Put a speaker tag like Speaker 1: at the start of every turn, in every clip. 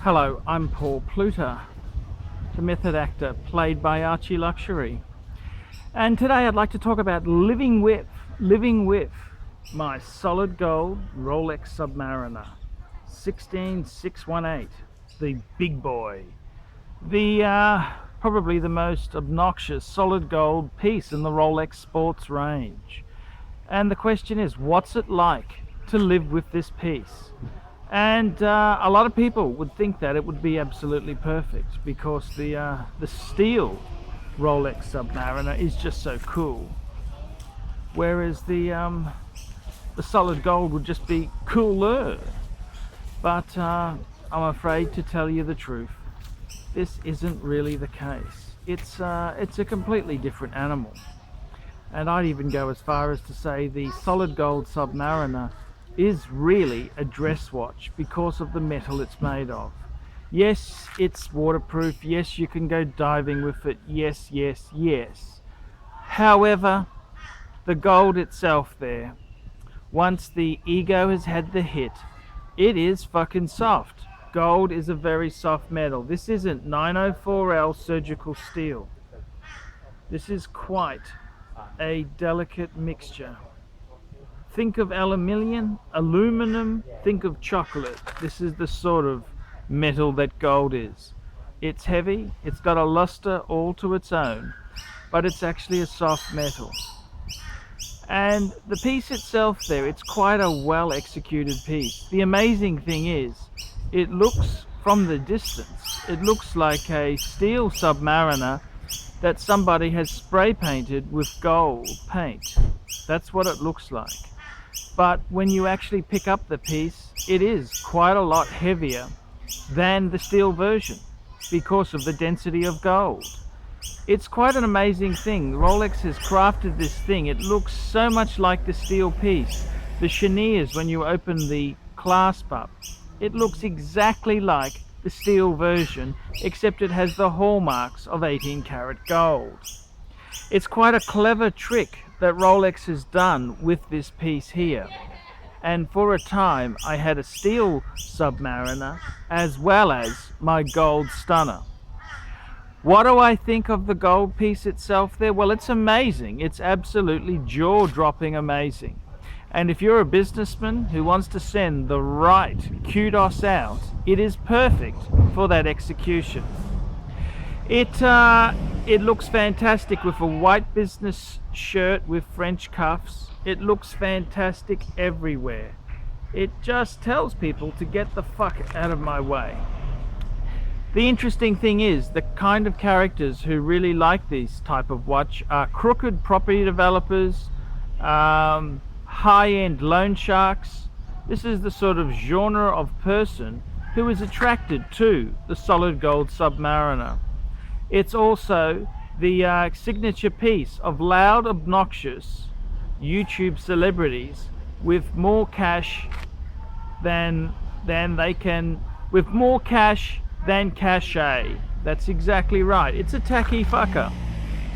Speaker 1: Hello, I'm Paul Pluta, the method actor played by ArchieLuxury. And today I'd like to talk about living with my solid gold Rolex Submariner 16618, the big boy. The probably the most obnoxious solid gold piece in the Rolex sports range. And the question is, what's it like to live with this piece? And a lot of people would think that it would be absolutely perfect because the steel Rolex Submariner is just so cool, whereas the solid gold would just be cooler. But I'm afraid to tell you the truth, this isn't really the case. It's a completely different animal, and I'd even go as far as to say the solid gold Submariner is really a dress watch because of the metal it's made of. Yes, it's waterproof. Yes, you can go diving with it. Yes, yes, yes. However, the gold itself there, once the ego has had the hit, it is fucking soft. Gold is a very soft metal. This isn't 904L surgical steel. This is quite a delicate mixture. Think of aluminum, think of chocolate. This is the sort of metal that gold is. It's heavy, it's got a luster all to its own, but it's actually a soft metal. And the piece itself there, it's quite a well executed piece. The amazing thing is, it looks from the distance, it looks like a steel Submariner that somebody has spray painted with gold paint. That's what it looks like. But when you actually pick up the piece, it is quite a lot heavier than the steel version because of the density of gold. It's quite an amazing thing. Rolex has crafted this thing. It looks so much like the steel piece. The chenilles, when you open the clasp up, it looks exactly like the steel version, except it has the hallmarks of 18 karat gold. It's quite a clever trick that Rolex has done with this piece here. And for a time I had a steel Submariner as well as my gold stunner. What do I think of the gold piece itself there? Well, it's amazing. It's absolutely jaw-dropping amazing. And if you're a businessman who wants to send the right kudos out, it is perfect for that execution. It looks fantastic with a white business shirt with French cuffs. It looks fantastic everywhere. It just tells people to get the fuck out of my way. The interesting thing is, the kind of characters who really like this type of watch are crooked property developers, high-end loan sharks. This is the sort of genre of person who is attracted to the solid gold Submariner. It's also the signature piece of loud, obnoxious YouTube celebrities with more cash than cachet. That's exactly right. It's a tacky fucker.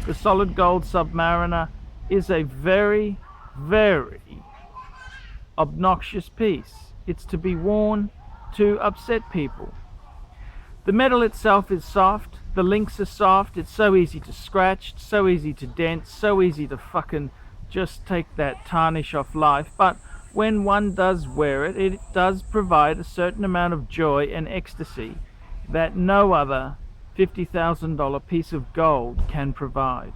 Speaker 1: The solid gold Submariner is a very, very obnoxious piece. It's to be worn to upset people. The metal itself is soft, the links are soft, it's so easy to scratch, so easy to dent, so easy to fucking just take that tarnish off life. But when one does wear it, it does provide a certain amount of joy and ecstasy that no other $50,000 piece of gold can provide.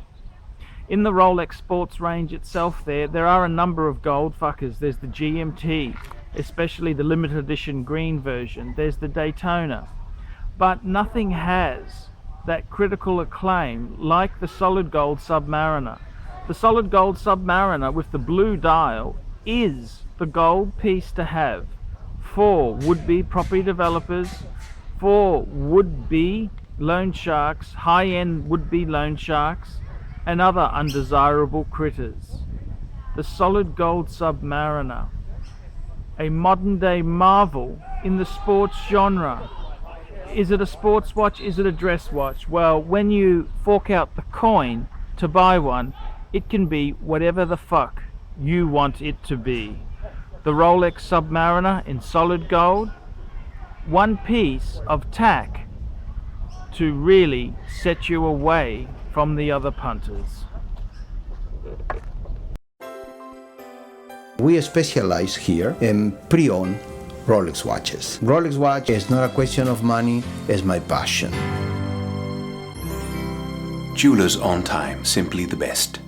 Speaker 1: In the Rolex sports range itself there are a number of gold fuckers. There's the GMT, especially the limited edition green version. There's the Daytona. But nothing has that critical acclaim like the solid gold Submariner. The solid gold Submariner with the blue dial is the gold piece to have for would-be property developers, for would-be loan sharks, high-end would-be loan sharks, and other undesirable critters. The solid gold Submariner, a modern-day marvel in the sports genre. Is it a sports watch? Is it a dress watch? Well, when you fork out the coin to buy one, it can be whatever the fuck you want it to be. The Rolex Submariner in solid gold one piece of tack to really set you away from the other punters.
Speaker 2: We specialize here in pre-owned Rolex watches. Rolex watch is not a question of money, it's my passion.
Speaker 3: Jewelers on time, simply the best.